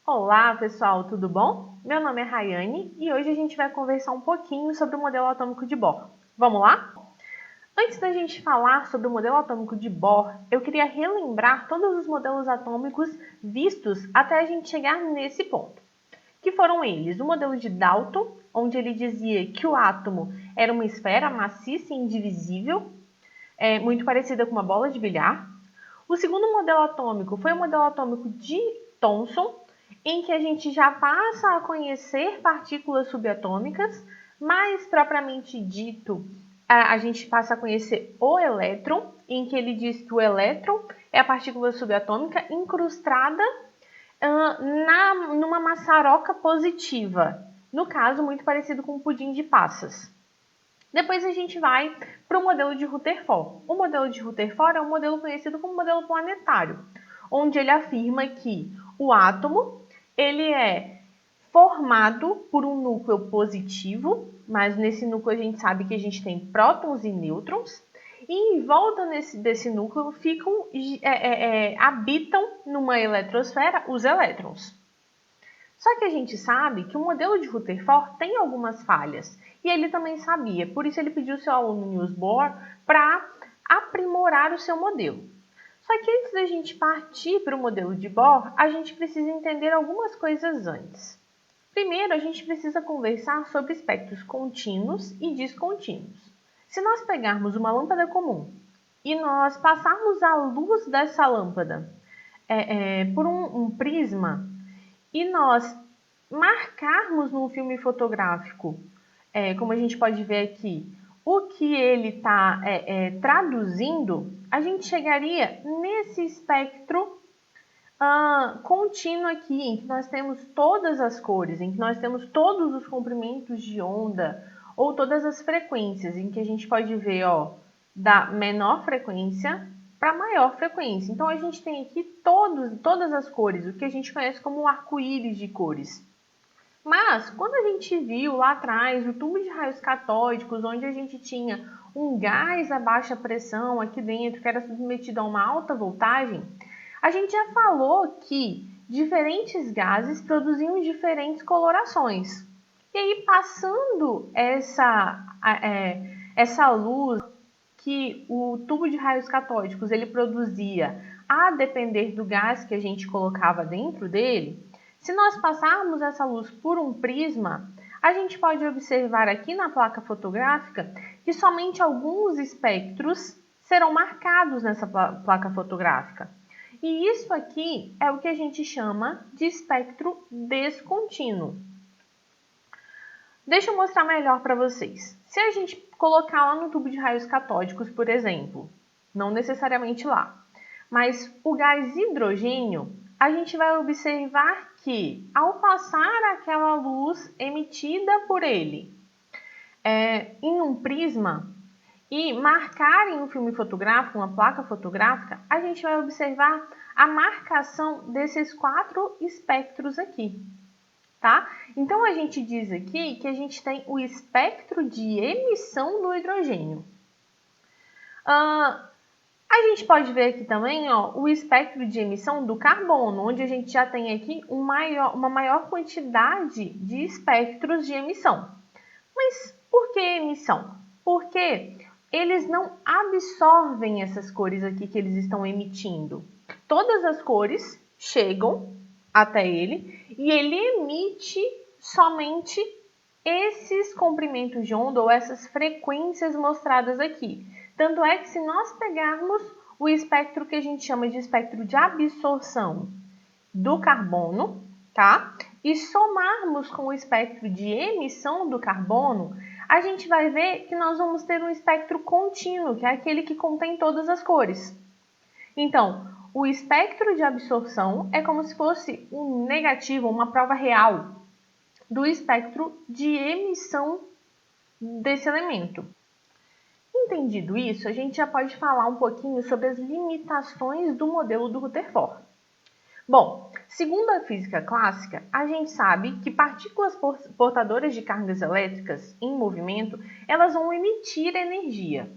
Olá, pessoal, tudo bom? Meu nome é Rayane e hoje a gente vai conversar um pouquinho sobre o modelo atômico de Bohr. Vamos lá? Antes da gente falar sobre o modelo atômico de Bohr, eu queria relembrar todos os modelos atômicos vistos até a gente chegar nesse ponto. Que foram eles: o modelo de Dalton, onde ele dizia que o átomo era uma esfera maciça e indivisível, muito parecida com uma bola de bilhar. O segundo modelo atômico foi o modelo atômico de Thomson, em que a gente já passa a conhecer partículas subatômicas, mais propriamente dito, a gente passa a conhecer o elétron, em que ele diz que o elétron é a partícula subatômica incrustada numa maçaroca positiva, no caso muito parecido com um pudim de passas. Depois a gente vai para o modelo de Rutherford. O modelo de Rutherford é um modelo conhecido como modelo planetário, onde ele afirma que o átomo ele é formado por um núcleo positivo, mas nesse núcleo a gente sabe que a gente tem prótons e nêutrons, e em volta desse núcleo habitam numa eletrosfera os elétrons. Só que a gente sabe que o modelo de Rutherford tem algumas falhas, e ele também sabia, por isso ele pediu ao seu aluno Niels Bohr para aprimorar o seu modelo. Só que antes da gente partir para o modelo de Bohr, a gente precisa entender algumas coisas antes. Primeiro, a gente precisa conversar sobre espectros contínuos e descontínuos. Se nós pegarmos uma lâmpada comum e nós passarmos a luz dessa lâmpada por um prisma, e nós marcarmos num filme fotográfico, como a gente pode ver aqui, o que ele está traduzindo, a gente chegaria nesse espectro contínuo aqui, em que nós temos todas as cores, em que nós temos todos os comprimentos de onda, ou todas as frequências, em que a gente pode ver da menor frequência para maior frequência. Então, a gente tem aqui todas as cores, o que a gente conhece como um arco-íris de cores. Mas, quando a gente viu lá atrás o tubo de raios catódicos, onde a gente tinha um gás a baixa pressão aqui dentro, que era submetido a uma alta voltagem, a gente já falou que diferentes gases produziam diferentes colorações. E aí, passando essa luz que o tubo de raios catódicos ele produzia a depender do gás que a gente colocava dentro dele, se nós passarmos essa luz por um prisma, a gente pode observar aqui na placa fotográfica que somente alguns espectros serão marcados nessa placa fotográfica. E isso aqui é o que a gente chama de espectro descontínuo. Deixa eu mostrar melhor para vocês. Se a gente colocar lá no tubo de raios catódicos, por exemplo, não necessariamente lá, mas o gás hidrogênio, a gente vai observar que, ao passar aquela luz emitida por ele em um prisma e marcar em um filme fotográfico, uma placa fotográfica, a gente vai observar a marcação desses 4 espectros aqui. Tá? Então, a gente diz aqui que a gente tem o espectro de emissão do hidrogênio. A gente pode ver aqui também o espectro de emissão do carbono, onde a gente já tem aqui uma maior quantidade de espectros de emissão. Mas por que emissão? Porque eles não absorvem essas cores aqui que eles estão emitindo. Todas as cores chegam até ele e ele emite somente esses comprimentos de onda ou essas frequências mostradas aqui. Tanto é que se nós pegarmos o espectro que a gente chama de espectro de absorção do carbono, tá? E somarmos com o espectro de emissão do carbono, a gente vai ver que nós vamos ter um espectro contínuo, que é aquele que contém todas as cores. Então, o espectro de absorção é como se fosse um negativo, uma prova real do espectro de emissão desse elemento. Entendido isso, a gente já pode falar um pouquinho sobre as limitações do modelo do Rutherford. Bom, segundo a física clássica, a gente sabe que partículas portadoras de cargas elétricas em movimento, elas vão emitir energia.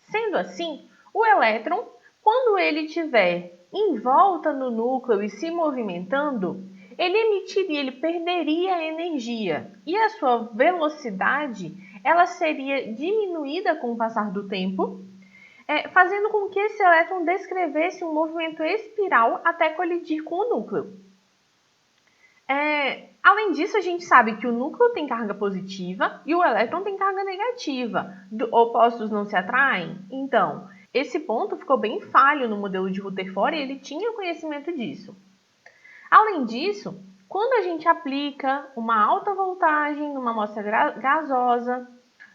Sendo assim, o elétron, quando ele estiver em volta no núcleo e se movimentando, ele perderia energia e a sua velocidade ela seria diminuída com o passar do tempo, fazendo com que esse elétron descrevesse um movimento espiral até colidir com o núcleo. Além disso, a gente sabe que o núcleo tem carga positiva e o elétron tem carga negativa. Opostos não se atraem? Então, esse ponto ficou bem falho no modelo de Rutherford e ele tinha conhecimento disso. Além disso, quando a gente aplica uma alta voltagem numa amostra gasosa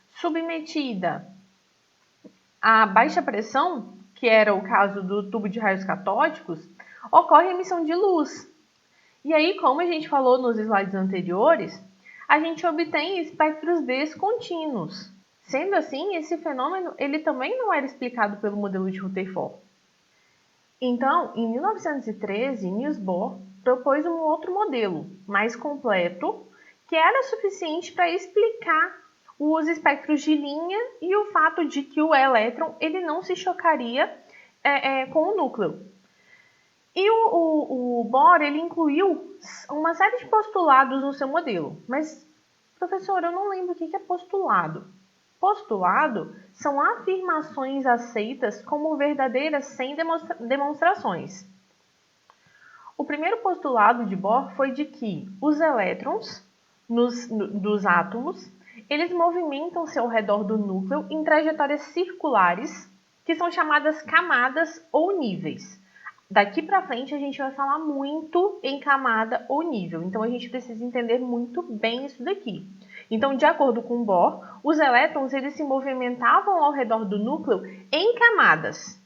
submetida a baixa pressão, que era o caso do tubo de raios catódicos, ocorre a emissão de luz. E aí, como a gente falou nos slides anteriores, a gente obtém espectros descontínuos. Sendo assim, esse fenômeno ele também não era explicado pelo modelo de Rutherford. Então, em 1913, Niels Bohr propôs um outro modelo, mais completo, que era suficiente para explicar os espectros de linha e o fato de que o elétron ele não se chocaria com o núcleo. E o Bohr ele incluiu uma série de postulados no seu modelo. Mas, professor, eu não lembro o que é postulado. Postulado são afirmações aceitas como verdadeiras sem demonstrações. O primeiro postulado de Bohr foi de que os elétrons dos átomos eles movimentam-se ao redor do núcleo em trajetórias circulares, que são chamadas camadas ou níveis. Daqui para frente a gente vai falar muito em camada ou nível, então a gente precisa entender muito bem isso daqui. Então, de acordo com Bohr, os elétrons eles se movimentavam ao redor do núcleo em camadas.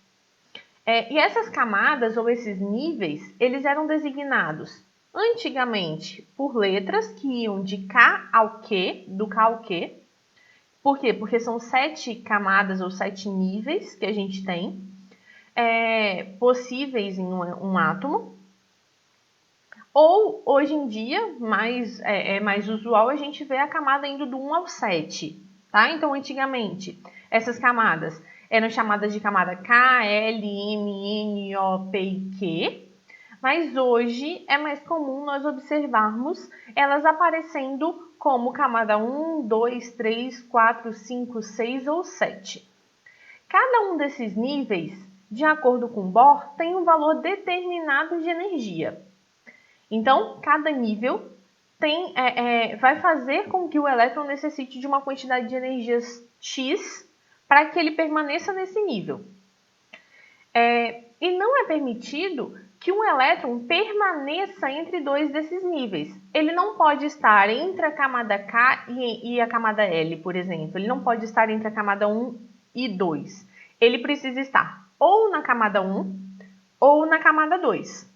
E essas camadas ou esses níveis, eles eram designados antigamente por letras que iam de K ao Q, do K ao Q. Por quê? Porque são 7 camadas ou 7 níveis que a gente tem possíveis em um átomo. Ou, hoje em dia, mais usual, a gente vê a camada indo do 1 ao 7. Tá? Então, antigamente, essas camadas eram chamadas de camada K, L, M, N, O, P e Q. Mas hoje é mais comum nós observarmos elas aparecendo como camada 1, 2, 3, 4, 5, 6 ou 7. Cada um desses níveis, de acordo com Bohr, tem um valor determinado de energia. Então, cada nível vai fazer com que o elétron necessite de uma quantidade de energias X para que ele permaneça nesse nível. E não é permitido que um elétron permaneça entre dois desses níveis. Ele não pode estar entre a camada K e a camada L, por exemplo. Ele não pode estar entre a camada 1 e 2. Ele precisa estar ou na camada 1 ou na camada 2.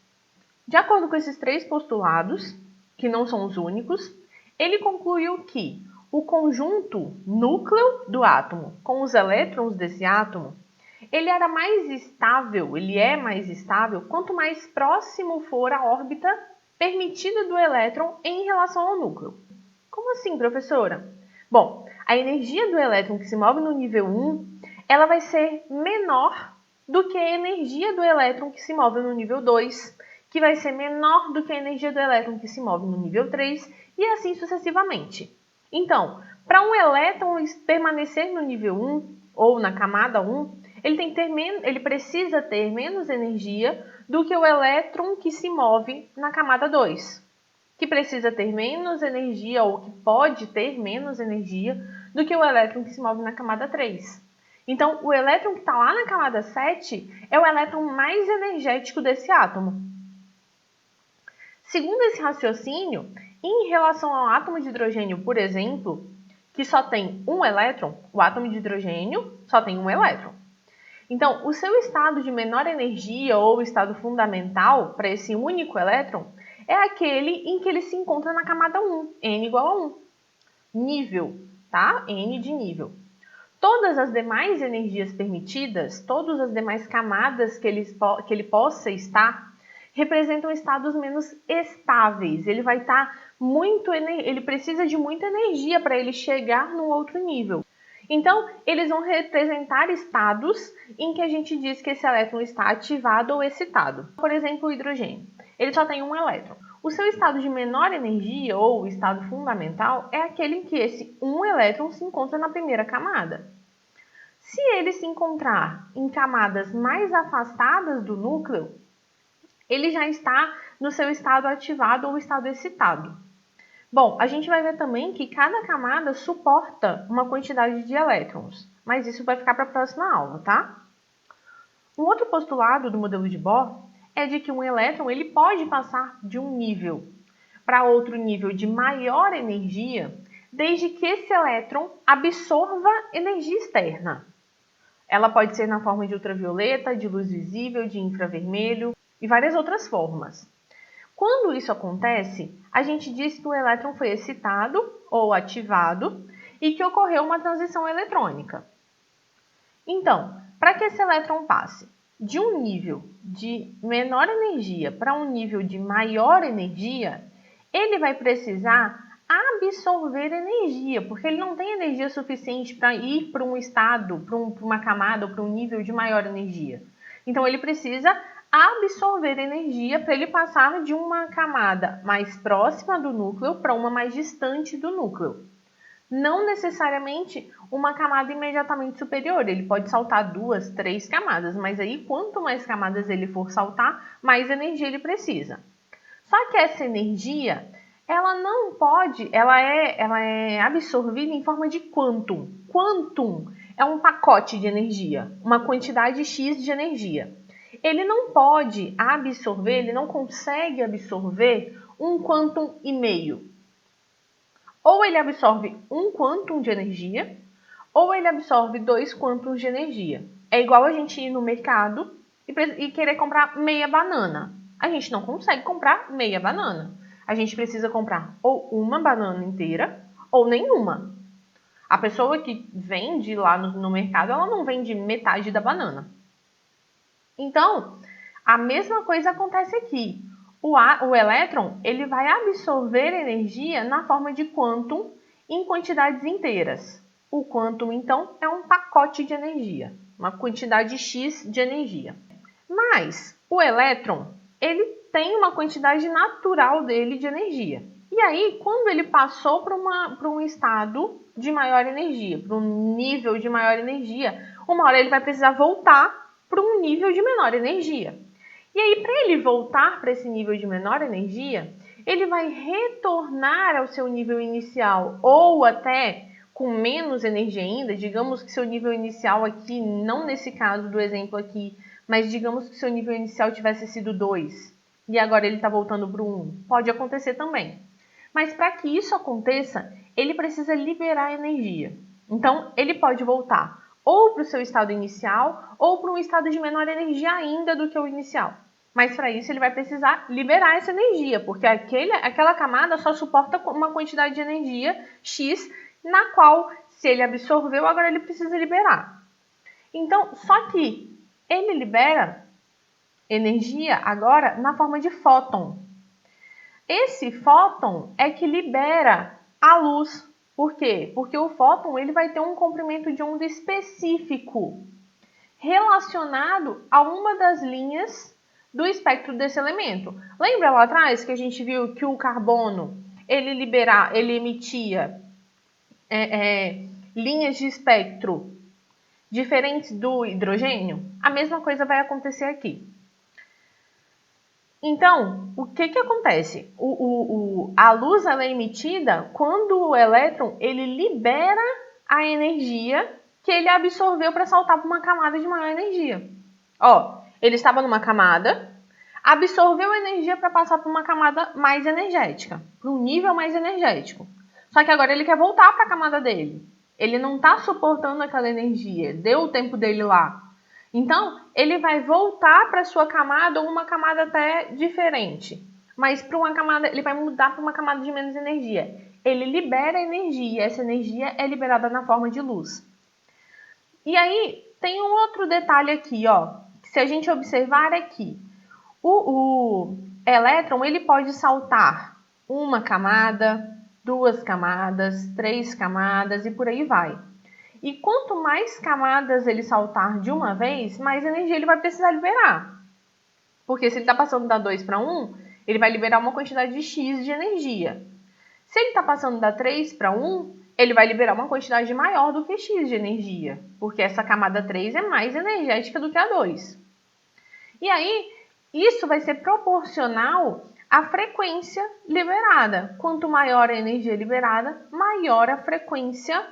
De acordo com esses 3 postulados, que não são os únicos, ele concluiu que o conjunto núcleo do átomo com os elétrons desse átomo ele é mais estável quanto mais próximo for a órbita permitida do elétron em relação ao núcleo. Como assim, professora? Bom, a energia do elétron que se move no nível 1, ela vai ser menor do que a energia do elétron que se move no nível 2, que vai ser menor do que a energia do elétron que se move no nível 3, e assim sucessivamente. Então, para um elétron permanecer no nível 1, ou na camada 1, ele precisa ter menos energia do que o elétron que se move na camada 2, que precisa ter menos energia ou que pode ter menos energia do que o elétron que se move na camada 3. Então, o elétron que está lá na camada 7 é o elétron mais energético desse átomo. Segundo esse raciocínio, em relação ao átomo de hidrogênio, por exemplo, que só tem um elétron, o átomo de hidrogênio só tem um elétron. Então, o seu estado de menor energia ou estado fundamental para esse único elétron é aquele em que ele se encontra na camada 1, N igual a 1. Nível, tá? N de nível. Todas as demais energias permitidas, todas as demais camadas que ele possa estar, representam estados menos estáveis. Ele ele precisa de muita energia para ele chegar num outro nível. Então, eles vão representar estados em que a gente diz que esse elétron está ativado ou excitado. Por exemplo, o hidrogênio. Ele só tem um elétron. O seu estado de menor energia, ou estado fundamental, é aquele em que esse um elétron se encontra na primeira camada. Se ele se encontrar em camadas mais afastadas do núcleo, ele já está no seu estado ativado ou estado excitado. Bom, a gente vai ver também que cada camada suporta uma quantidade de elétrons, mas isso vai ficar para a próxima aula, tá? Um outro postulado do modelo de Bohr é de que um elétron ele pode passar de um nível para outro nível de maior energia, desde que esse elétron absorva energia externa. Ela pode ser na forma de ultravioleta, de luz visível, de infravermelho e várias outras formas. Quando isso acontece, a gente diz que o elétron foi excitado ou ativado e que ocorreu uma transição eletrônica. Então, para que esse elétron passe de um nível de menor energia para um nível de maior energia, ele vai precisar absorver energia, porque ele não tem energia suficiente para ir para um estado, para uma camada ou para um nível de maior energia. Então, ele precisa absorver energia para ele passar de uma camada mais próxima do núcleo para uma mais distante do núcleo. Não necessariamente uma camada imediatamente superior, ele pode saltar 2, 3 camadas, mas aí quanto mais camadas ele for saltar, mais energia ele precisa. Só que essa energia, ela não pode, ela é absorvida em forma de quantum. Quantum é um pacote de energia, uma quantidade X de energia. Ele não pode absorver, ele não consegue absorver um quantum e meio. Ou ele absorve um quantum de energia, ou ele absorve 2 quantums de energia. É igual a gente ir no mercado e querer comprar meia banana. A gente não consegue comprar meia banana. A gente precisa comprar ou uma banana inteira ou nenhuma. A pessoa que vende lá no mercado, ela não vende metade da banana. Então, a mesma coisa acontece aqui. O elétron ele vai absorver energia na forma de quantum em quantidades inteiras. O quantum, então, é um pacote de energia, uma quantidade X de energia. Mas o elétron ele tem uma quantidade natural dele de energia. E aí, quando ele passou para um estado de maior energia, para um nível de maior energia, uma hora ele vai precisar voltar para um nível de menor energia. E aí, para ele voltar para esse nível de menor energia, ele vai retornar ao seu nível inicial, ou até com menos energia ainda, digamos que seu nível inicial aqui, não nesse caso do exemplo aqui, mas digamos que seu nível inicial tivesse sido 2, e agora ele está voltando para o 1. Pode acontecer também. Mas para que isso aconteça, ele precisa liberar energia. Então, ele pode voltar ou para o seu estado inicial, ou para um estado de menor energia ainda do que o inicial. Mas para isso ele vai precisar liberar essa energia, porque aquela camada só suporta uma quantidade de energia X, na qual, se ele absorveu, agora ele precisa liberar. Então, só que ele libera energia agora na forma de fóton. Esse fóton é que libera a luz. Por quê? Porque o fóton ele vai ter um comprimento de onda específico relacionado a uma das linhas do espectro desse elemento. Lembra lá atrás que a gente viu que o carbono ele emitia linhas de espectro diferentes do hidrogênio? A mesma coisa vai acontecer aqui. Então, o que acontece? A luz ela é emitida quando o elétron ele libera a energia que ele absorveu para saltar para uma camada de maior energia. Ó, ele estava numa camada, absorveu a energia para passar para uma camada mais energética, para um nível mais energético. Só que agora ele quer voltar para a camada dele. Ele não está suportando aquela energia, deu o tempo dele lá. Então, ele vai voltar para a sua camada ou uma camada até diferente. Mas para uma camada, ele vai mudar para uma camada de menos energia. Ele libera energia, essa energia é liberada na forma de luz. E aí, tem um outro detalhe aqui, ó, que se a gente observar aqui, o elétron ele pode saltar uma camada, 2 camadas, 3 camadas e por aí vai. E quanto mais camadas ele saltar de uma vez, mais energia ele vai precisar liberar. Porque se ele está passando da 2 para 1, Ele vai liberar uma quantidade de X de energia. Se ele está passando da 3 para 1, ele vai liberar uma quantidade maior do que X de energia, porque essa camada 3 é mais energética do que a 2. E aí, isso vai ser proporcional à frequência liberada. Quanto maior a energia liberada, maior a frequência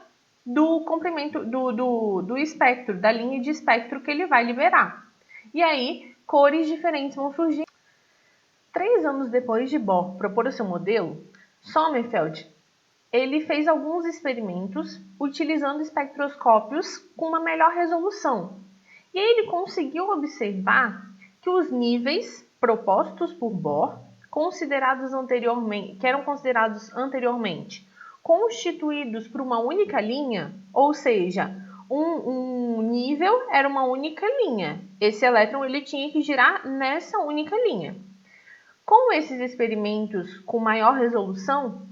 do comprimento do espectro, da linha de espectro que ele vai liberar. E aí, cores diferentes vão surgir. 3 anos depois de Bohr propor o seu modelo, Sommerfeld ele fez alguns experimentos utilizando espectroscópios com uma melhor resolução. E aí ele conseguiu observar que os níveis propostos por Bohr, que eram considerados anteriormente constituídos por uma única linha, ou seja, um nível era uma única linha. Esse elétron ele tinha que girar nessa única linha. Com esses experimentos com maior resolução,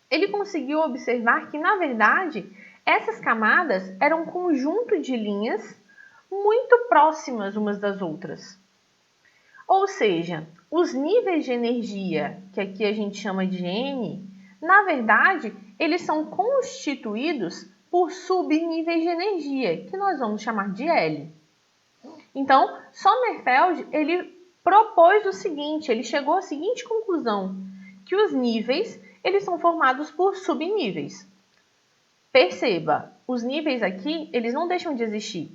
ele conseguiu observar que, na verdade, essas camadas eram um conjunto de linhas muito próximas umas das outras. Ou seja, os níveis de energia, que aqui a gente chama de N, na verdade, eles são constituídos por subníveis de energia, que nós vamos chamar de L. Então, Sommerfeld, ele propôs o seguinte, ele chegou à seguinte conclusão, que os níveis eles são formados por subníveis. Perceba, os níveis aqui, eles não deixam de existir.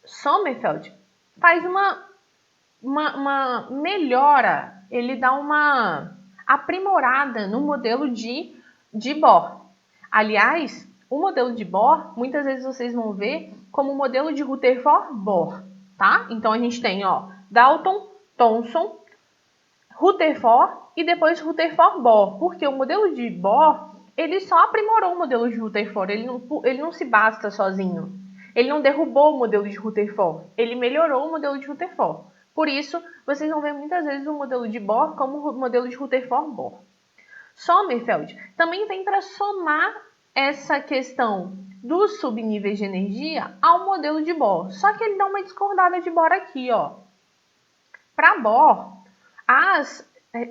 Sommerfeld faz uma melhora, ele dá uma aprimorada no modelo de Bohr. Aliás, o modelo de Bohr, muitas vezes vocês vão ver como o modelo de Rutherford-Bohr, tá? Então, a gente tem, Dalton, Thomson, Rutherford e depois Rutherford-Bohr, porque o modelo de Bohr, ele só aprimorou o modelo de Rutherford, ele não se basta sozinho. Ele não derrubou o modelo de Rutherford, ele melhorou o modelo de Rutherford. Por isso, vocês vão ver muitas vezes o modelo de Bohr como o modelo de Rutherford-Bohr. Sommerfeld também vem para somar essa questão dos subníveis de energia ao modelo de Bohr, só que ele dá uma discordada de Bohr aqui, Para Bohr,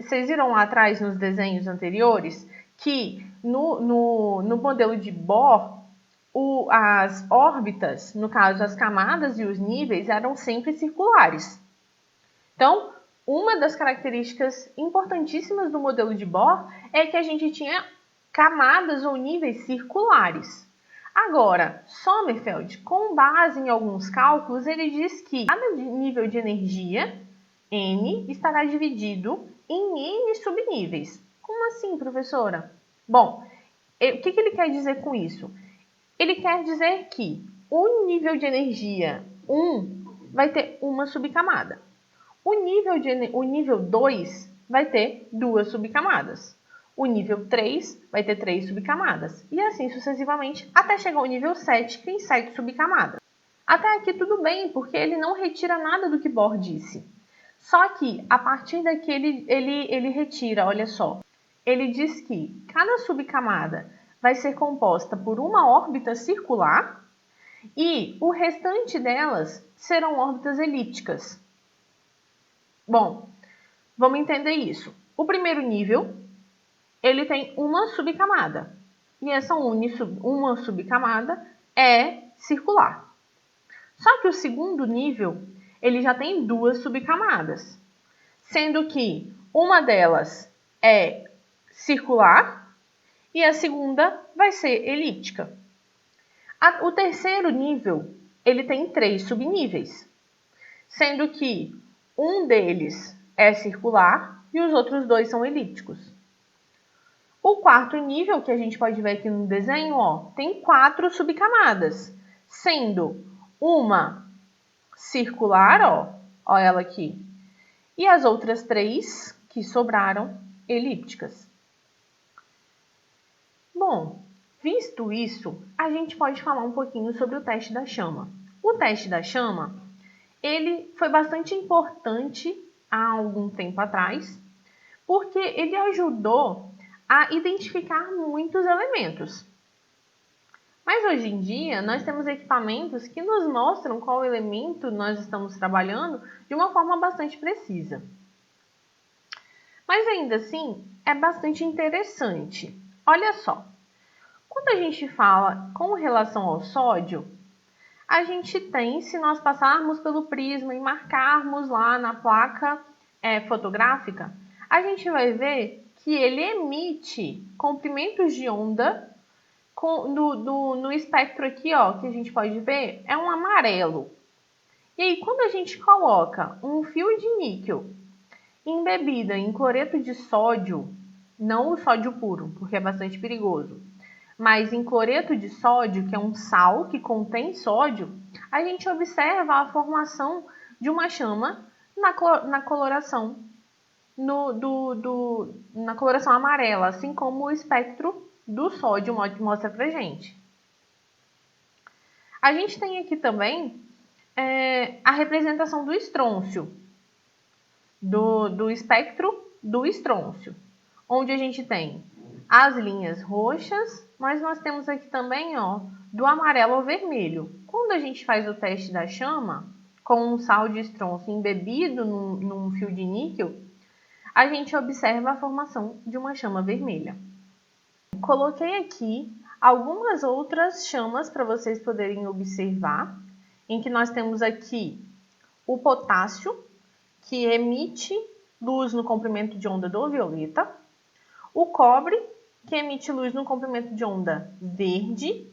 vocês viram lá atrás nos desenhos anteriores que no modelo de Bohr, as órbitas, no caso as camadas e os níveis, eram sempre circulares. Então, uma das características importantíssimas do modelo de Bohr é que a gente tinha camadas ou níveis circulares. Agora, Sommerfeld, com base em alguns cálculos, ele diz que cada nível de energia, N, estará dividido em N subníveis. Como assim, professora? Bom, o que ele quer dizer com isso? Ele quer dizer que o nível de energia 1 vai ter uma subcamada. O nível 2 vai ter 2 subcamadas. O nível 3 vai ter 3 subcamadas. E assim sucessivamente, até chegar ao nível 7, que tem 7 subcamadas. Até aqui tudo bem, porque ele não retira nada do que Bohr disse. Só que, a partir daqui, ele retira, olha só. Ele diz que cada subcamada vai ser composta por uma órbita circular e o restante delas serão órbitas elípticas. Bom, vamos entender isso. O primeiro nível, ele tem uma subcamada. E essa uma subcamada é circular. Só que o segundo nível, ele já tem 2 subcamadas. Sendo que uma delas é circular e a segunda vai ser elíptica. O terceiro nível, ele tem 3 subníveis. Sendo que um deles é circular e os outros 2 são elípticos. O quarto nível, que a gente pode ver aqui no desenho, tem 4 subcamadas, sendo uma circular, ó ela aqui, e as outras 3 que sobraram elípticas. Bom, visto isso, a gente pode falar um pouquinho sobre o teste da chama. O teste da chama, ele foi bastante importante há algum tempo atrás, porque ele ajudou a identificar muitos elementos. Mas hoje em dia, nós temos equipamentos que nos mostram qual elemento nós estamos trabalhando de uma forma bastante precisa. Mas ainda assim, é bastante interessante. Olha só, quando a gente fala com relação ao sódio, a gente tem, se nós passarmos pelo prisma e marcarmos lá na placa fotográfica, a gente vai ver que ele emite comprimentos de onda no espectro aqui, ó, que a gente pode ver, é um amarelo. E aí, quando a gente coloca um fio de níquel embebida em cloreto de sódio, não o sódio puro, porque é bastante perigoso, mas em cloreto de sódio, que é um sal que contém sódio, a gente observa a formação de uma chama na coloração na coloração amarela, assim como o espectro do sódio mostra pra gente. A gente tem aqui também a representação do estrôncio, do espectro do estrôncio, onde a gente tem as linhas roxas, mas nós temos aqui também, ó, do amarelo ao vermelho. Quando a gente faz o teste da chama, com um sal de estrôncio embebido num fio de níquel, a gente observa a formação de uma chama vermelha. Coloquei aqui algumas outras chamas para vocês poderem observar, em que nós temos aqui o potássio, que emite luz no comprimento de onda do violeta, o cobre, que emite luz no comprimento de onda verde,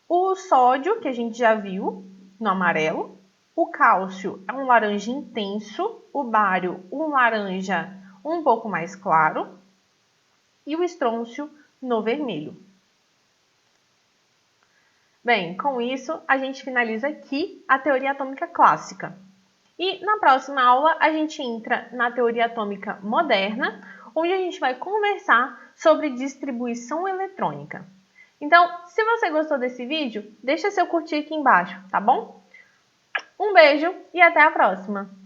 o sódio, que a gente já viu no amarelo, o cálcio é um laranja intenso, o bário um laranja um pouco mais claro e o estrôncio no vermelho. Bem, com isso a gente finaliza aqui a teoria atômica clássica. E na próxima aula a gente entra na teoria atômica moderna, onde a gente vai conversar sobre distribuição eletrônica. Então, se você gostou desse vídeo, deixa seu curtir aqui embaixo, tá bom? Um beijo e até a próxima!